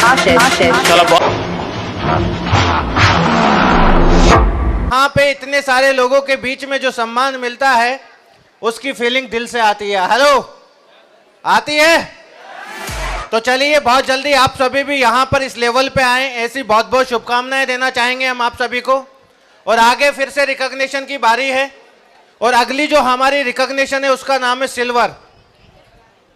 चलो यहाँ पे इतने सारे लोगों के बीच में जो सम्मान मिलता है उसकी फीलिंग दिल से आती है। हेलो, आती है? तो चलिए बहुत जल्दी आप सभी भी यहाँ पर इस लेवल पे आए, ऐसी बहुत बहुत शुभकामनाएं देना चाहेंगे हम आप सभी को। और आगे फिर से रिकॉग्निशन की बारी है और अगली जो हमारी रिकॉग्निशन है उसका नाम है सिल्वर।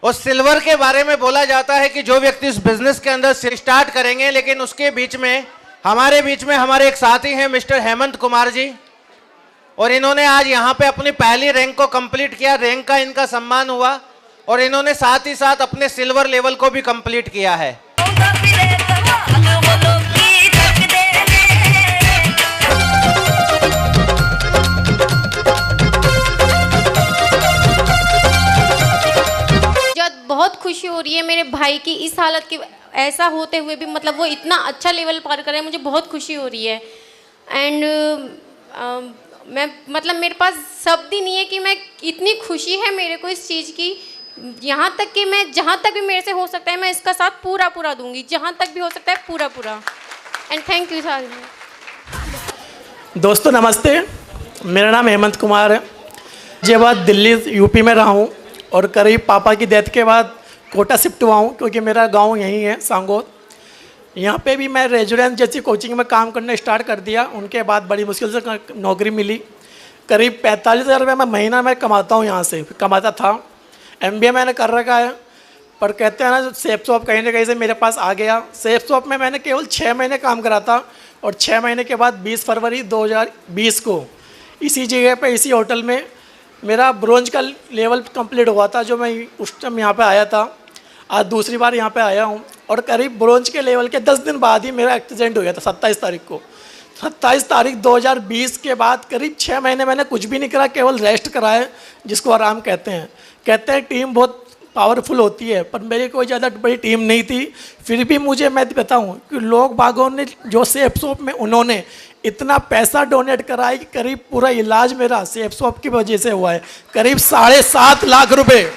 उस सिल्वर के बारे में बोला जाता है कि जो व्यक्ति इस बिजनेस के अंदर स्टार्ट करेंगे, लेकिन उसके बीच में हमारे एक साथी हैं मिस्टर हेमंत कुमार जी, और इन्होंने आज यहाँ पे अपनी पहली रैंक को कंप्लीट किया। रैंक का इनका सम्मान हुआ और इन्होंने साथ ही साथ अपने सिल्वर लेवल को भी कंप्लीट किया है। बहुत खुशी हो रही है मेरे भाई की इस हालत की ऐसा होते हुए भी, मतलब वो इतना अच्छा लेवल पार कर रहे हैं, मुझे बहुत खुशी हो रही है। एंड मैं मतलब मेरे पास शब्द ही नहीं है कि मैं इतनी खुशी है मेरे को इस चीज़ की, यहाँ तक कि मैं जहाँ तक भी मेरे से हो सकता है मैं इसका साथ पूरा दूंगी, जहाँ तक भी हो सकता है पूरा। And thank you sir. दोस्तों नमस्ते, मेरा नाम हेमंत कुमार है। ये बात दिल्ली यूपी में रहा हूँ और करीब पापा की डेथ के बाद कोटा शिफ्ट हुआ हूँ, क्योंकि मेरा गांव यहीं है सांगोद। यहाँ पे भी मैं रेजिडेंस जैसी कोचिंग में काम करना स्टार्ट कर दिया। उनके बाद बड़ी मुश्किल से नौकरी मिली। करीब 45,000 रुपये मैं महीना में कमाता हूँ, यहाँ से कमाता था। MBA मैंने कर रखा है, पर कहते हैं ना सेफ शॉप कहीं ना कहीं से मेरे पास आ गया। सेफ शॉप में मैंने केवल 6 महीने काम करा था और 6 महीने के बाद 20 फरवरी 2020 को इसी जगह पे इसी होटल में मेरा ब्रोंज का लेवल कंप्लीट हुआ था, जो मैं उस टाइम यहाँ पे आया था। आज दूसरी बार यहाँ पे आया हूँ और करीब ब्रोंज के लेवल के 10 दिन बाद ही मेरा एक्सीडेंट हो गया था 27 तारीख को। 27 तारीख 2020 के बाद करीब 6 महीने मैंने कुछ भी नहीं करा, केवल रेस्ट करा है, जिसको आराम कहते हैं। टीम बहुत पावरफुल होती है, पर मेरी कोई ज़्यादा बड़ी टीम नहीं थी। फिर भी मुझे मैं बताऊँ कि लोग बागों ने जो सेफ शॉप में उन्होंने इतना पैसा डोनेट करा है कि करीब पूरा इलाज मेरा सेफ शॉप की वजह से हुआ है, करीब 7.5 लाख रुपए।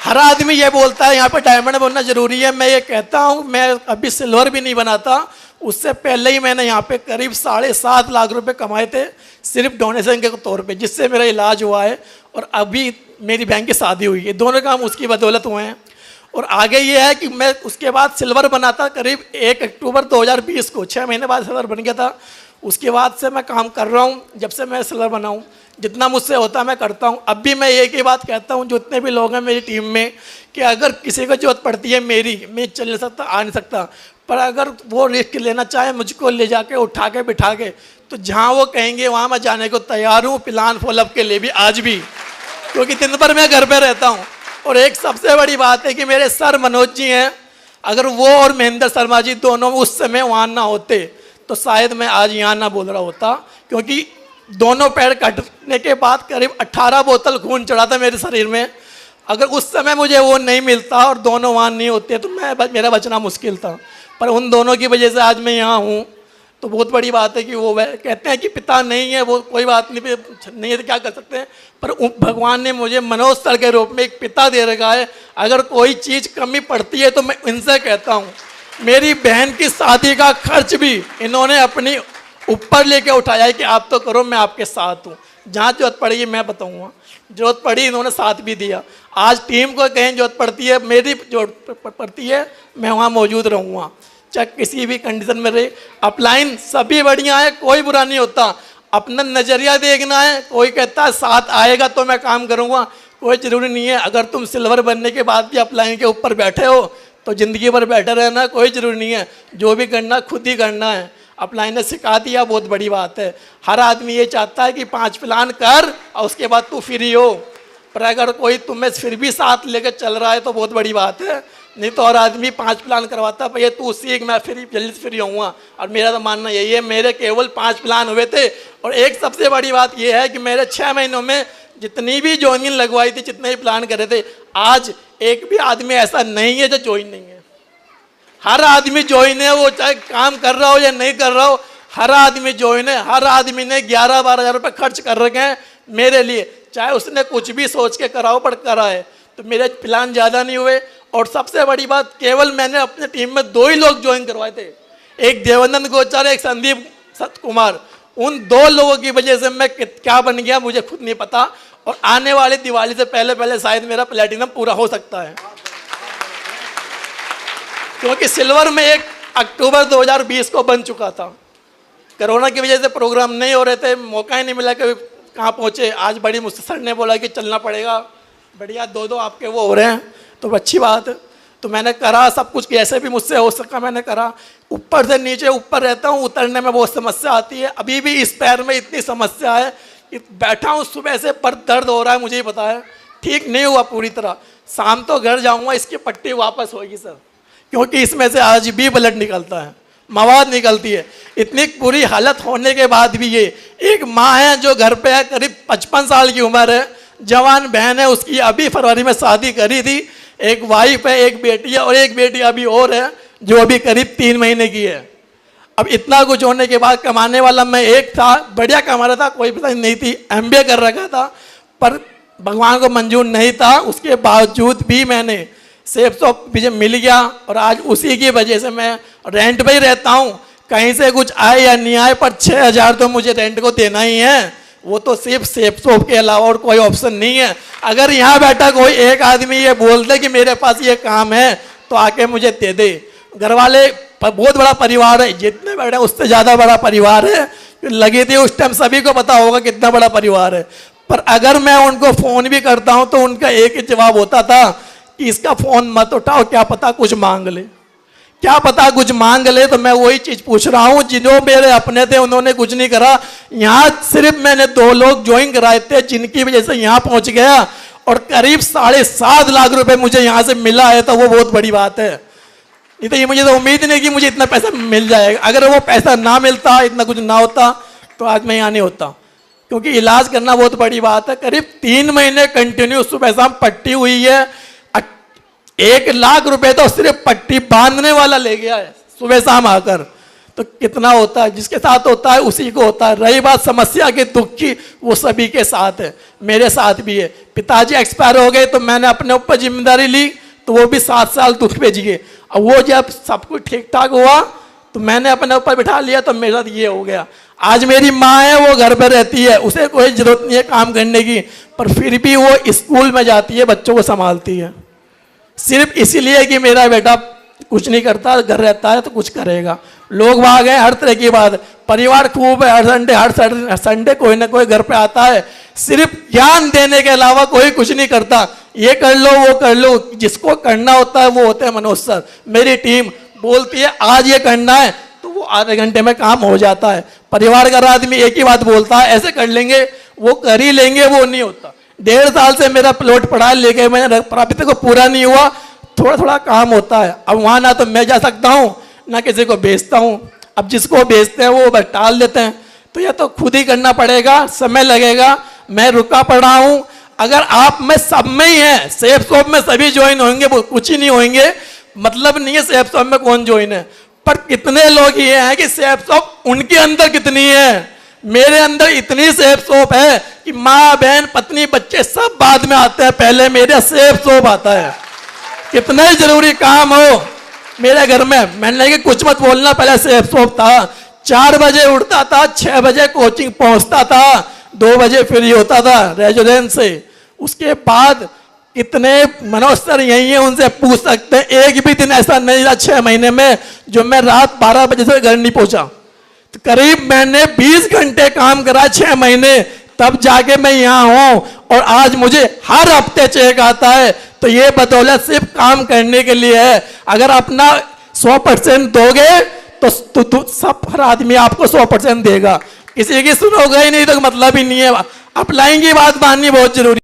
हर आदमी ये बोलता है यहाँ पे डायमंड बनना जरूरी है, मैं ये कहता हूँ मैं अभी सिल्वर भी नहीं बनाता, उससे पहले ही मैंने यहाँ पे करीब 7.5 लाख रुपए कमाए थे सिर्फ डोनेशन के तौर पे, जिससे मेरा इलाज हुआ है और अभी मेरी बहन की शादी हुई है। दोनों काम उसकी बदौलत हुए हैं। और आगे ये है कि मैं उसके बाद सिल्वर बना था करीब 1 अक्टूबर 2020 को, 6 महीने बाद सिल्वर बन गया था। उसके बाद से मैं काम कर रहा हूँ, जब से मैं सिल्वर बना हूँ, जितना मुझसे होता है मैं करता हूँ। अब भी मैं एक ही बात कहता हूँ जितने भी लोग हैं मेरी टीम में, कि अगर किसी को जरूरत पड़ती है मेरी, मैं चल नहीं सकता, आ नहीं सकता, पर अगर वो रिस्क लेना चाहे मुझको ले जाके उठा के बिठा के, तो जहाँ वो कहेंगे वहाँ मैं जाने को तैयार हूँ, प्लान फॉलोअप के लिए भी आज भी, क्योंकि दिन भर मैं घर पे रहता हूँ। और एक सबसे बड़ी बात है कि मेरे सर मनोज जी हैं, अगर वो और महेंद्र शर्मा जी दोनों उस समय वहाँ ना होते तो शायद मैं आज यहाँ ना बोल रहा होता, क्योंकि दोनों पैर कटने के बाद करीब 18 बोतल खून चढ़ा था मेरे शरीर में। अगर उस समय मुझे वो नहीं मिलता और दोनों वहाँ नहीं होते तो मेरा बचना मुश्किल था, पर उन दोनों की वजह से आज मैं यहाँ हूँ। तो बहुत बड़ी बात है कि वो कहते हैं कि पिता नहीं है, वो कोई बात नहीं है तो क्या कर सकते हैं, पर भगवान ने मुझे मनोज सर के रूप में एक पिता दे रखा है। अगर कोई चीज़ कमी पड़ती है तो मैं इनसे कहता हूँ। मेरी बहन की शादी का खर्च भी इन्होंने अपनी ऊपर लेके उठाया है कि आप तो करो, मैं आपके साथ हूँ, जहाँ जरूरत पड़ेगी मैं बताऊँगा। जरूरत पड़ी इन्होंने साथ भी दिया। आज टीम को कहीं जरूरत पड़ती है, मेरी जरूरत पड़ती है, मैं वहाँ मौजूद रहूँगा, चाहे किसी भी कंडीशन में रहे। अपलाइन सभी बढ़िया है, कोई बुरा नहीं होता, अपना नज़रिया देखना है। कोई कहता है साथ आएगा तो मैं काम करूँगा, कोई ज़रूरी नहीं है। अगर तुम सिल्वर बनने के बाद भी अपलाइन के ऊपर बैठे हो तो ज़िंदगी भर बैठे रहना, कोई ज़रूरी नहीं है। जो भी करना खुद ही करना है। अपलाइन ने सिखा दिया, बहुत बड़ी बात है। हर आदमी ये चाहता है कि 5 प्लान कर और उसके बाद तू फ्री हो, पर अगर कोई तुम्हें फिर भी साथ लेकर चल रहा है तो बहुत बड़ी बात है। नहीं तो और आदमी 5 प्लान करवाता, भैया तू सीख, मैं जल्दी फ्री होऊंगा। और मेरा तो मानना यही है, मेरे केवल 5 प्लान हुए थे। और एक सबसे बड़ी बात यह है कि मेरे 6 महीनों में जितनी भी ज्वाइनिंग लगवाई थी, जितने भी प्लान करे थे, आज एक भी आदमी ऐसा नहीं है जो ज्वाइन नहीं है। हर आदमी ज्वाइन है, वो चाहे काम कर रहा हो या नहीं कर रहा हो, हर आदमी ज्वाइन है। हर आदमी ने 11-12 हज़ार रुपये खर्च कर रखे हैं मेरे लिए, चाहे उसने कुछ भी सोच के कराओ पर करा है। तो मेरे प्लान ज़्यादा नहीं हुए और सबसे बड़ी बात, केवल मैंने अपने टीम में 2 ही लोग ज्वाइन करवाए थे, एक देवानंद गोचार, एक संदीप सत कुमार। उन 2 लोगों की वजह से मैं क्या बन गया मुझे खुद नहीं पता, और आने वाली दिवाली से पहले पहले शायद मेरा प्लेटिनम पूरा हो सकता है, क्योंकि सिल्वर में 1 अक्टूबर 2020 को बन चुका था। कोरोना की वजह से प्रोग्राम नहीं हो रहे थे, मौका ही नहीं मिला कि कहाँ पहुँचे। आज बड़ी मुझसे सर ने बोला कि चलना पड़ेगा, बढ़िया 2-2 आपके वो हो रहे हैं, तो अच्छी बात है। तो मैंने करा सब कुछ, कैसे भी मुझसे हो सका मैंने करा। ऊपर से नीचे ऊपर रहता हूँ, उतरने में बहुत समस्या आती है। अभी भी इस पैर में इतनी समस्या है कि बैठा हूँ सुबह से, पर दर्द हो रहा है, मुझे ही पता है, ठीक नहीं हुआ पूरी तरह। शाम तो घर जाऊँगा, इसकी पट्टी वापस होगी सर, क्योंकि इसमें से आज भी ब्लड निकलता है, मवाद निकलती है। इतनी बुरी हालत होने के बाद भी ये एक माँ है जो घर पे है, करीब 55 साल की उम्र है, जवान बहन है, उसकी अभी फरवरी में शादी करी थी, एक वाइफ है, एक बेटी है, और एक बेटी अभी और है जो अभी करीब 3 महीने की है। अब इतना कुछ होने के बाद कमाने वाला मैं एक था, बढ़िया कमा रहा था, कोई पता नहीं थी, MBA कर रखा था, पर भगवान को मंजूर नहीं था। उसके बावजूद भी मैंने सेफ शॉप मुझे मिल गया, और आज उसी की वजह से मैं रेंट पे ही रहता हूँ। कहीं से कुछ आए या नहीं आए, पर 6,000 तो मुझे रेंट को देना ही है, वो तो सिर्फ सेफ शॉप के अलावा और कोई ऑप्शन नहीं है। अगर यहाँ बैठा कोई एक आदमी ये बोल दे कि मेरे पास ये काम है तो आके मुझे दे दे। घर वाले बहुत बड़ा परिवार है, जितने बैठे उससे ज़्यादा बड़ा परिवार है, लगी थी उस टाइम, सभी को पता होगा कितना बड़ा परिवार है। पर अगर मैं उनको फ़ोन भी करता हूँ तो उनका एक ही जवाब होता था कि इसका फ़ोन मत उठाओ, क्या पता कुछ मांग ले, क्या पता कुछ मांग ले। तो मैं वही चीज़ पूछ रहा हूँ, जो मेरे अपने थे उन्होंने कुछ नहीं करा। यहाँ सिर्फ मैंने 2 लोग ज्वाइन कराए थे, जिनकी वजह से यहाँ पहुँच गया, और करीब 7.5 लाख रुपए मुझे यहाँ से मिला है, तो वो बहुत बड़ी बात है। नहीं तो ये मुझे तो उम्मीद नहीं कि मुझे इतना पैसा मिल जाएगा। अगर वो पैसा ना मिलता, इतना कुछ ना होता, तो आज मैं यहाँ नहीं होता, क्योंकि इलाज करना बहुत बड़ी बात है। करीब 3 महीने कंटिन्यू सुबह शाम पट्टी हुई है। 1 लाख रुपए तो सिर्फ पट्टी बांधने वाला ले गया है सुबह शाम आकर। तो कितना होता है, जिसके साथ होता है उसी को होता है। रही बात समस्या के दुख की, वो सभी के साथ है, मेरे साथ भी है। पिताजी एक्सपायर हो गए तो मैंने अपने ऊपर जिम्मेदारी ली, तो वो भी 7 साल दुख में जिए। अब वो जब सब कुछ ठीक ठाक हुआ तो मैंने अपने ऊपर बिठा लिया, तो मेरा ये हो गया। आज मेरी माँ है, वो घर पर रहती है, उसे कोई जरूरत नहीं है काम करने की, पर फिर भी वो स्कूल में जाती है, बच्चों को संभालती है, सिर्फ इसीलिए कि मेरा बेटा कुछ नहीं करता, घर रहता है तो कुछ करेगा। लोग भाग हैं, हर तरह की बात, परिवार खूब है, हर संडे कोई ना कोई घर पे आता है, सिर्फ ज्ञान देने के अलावा कोई कुछ नहीं करता। ये कर लो, वो कर लो, जिसको करना होता है वो होते हैं मनोज सर। मेरी टीम बोलती है आज ये करना है, तो वो आधे घंटे में काम हो जाता है। परिवार का आदमी एक ही बात बोलता है, ऐसे कर लेंगे, वो कर ही लेंगे, वो नहीं होता। 1.5 साल से मेरा प्लॉट पड़ा है, लेके मैंने अभी तक पूरा नहीं हुआ, थोड़ा थोड़ा काम होता है। अब वहाँ ना तो मैं जा सकता हूँ, ना किसी को बेचता हूँ। अब जिसको बेचते हैं वो बस टाल देते हैं, तो यह तो खुद ही करना पड़ेगा, समय लगेगा। मैं रुका पड़ा हूँ। अगर आप में सब में ही है, सेफ शॉप में सभी ज्वाइन होंगे, वो कुछ ही नहीं होंगे, मतलब नहीं है सेफ शॉप में कौन ज्वाइन है। पर कितने लोग ये हैं कि सेफ शॉप उनके अंदर कितनी है, मेरे अंदर इतनी सेफ शॉप है कि माँ बहन पत्नी बच्चे सब बाद में आते हैं, पहले मेरे सेफ शॉप आता है। कितना ही जरूरी काम हो मेरे घर में, मैंने कि कुछ मत बोलना, पहले सेफ शॉप था। 4 बजे उठता था, 6 बजे कोचिंग पहुंचता था, 2 बजे फ्री होता था रेजिडेंस से। उसके बाद कितने मनोज सर यही है, उनसे पूछ सकते हैं, एक भी दिन ऐसा नहीं था 6 महीने में जो मैं रात 12 बजे से घर नहीं पहुंचा। तो करीब मैंने 20 घंटे काम करा 6 महीने, तब जाके मैं यहाँ हूँ। और आज मुझे हर हफ्ते चेक आता है, तो ये बदौलत सिर्फ काम करने के लिए है। अगर अपना 100% दोगे तो सब हर आदमी आपको 100% देगा, किसी की सुनोगे ही नहीं तो मतलब ही नहीं है। अप्लाई की बात माननी बहुत जरूरी।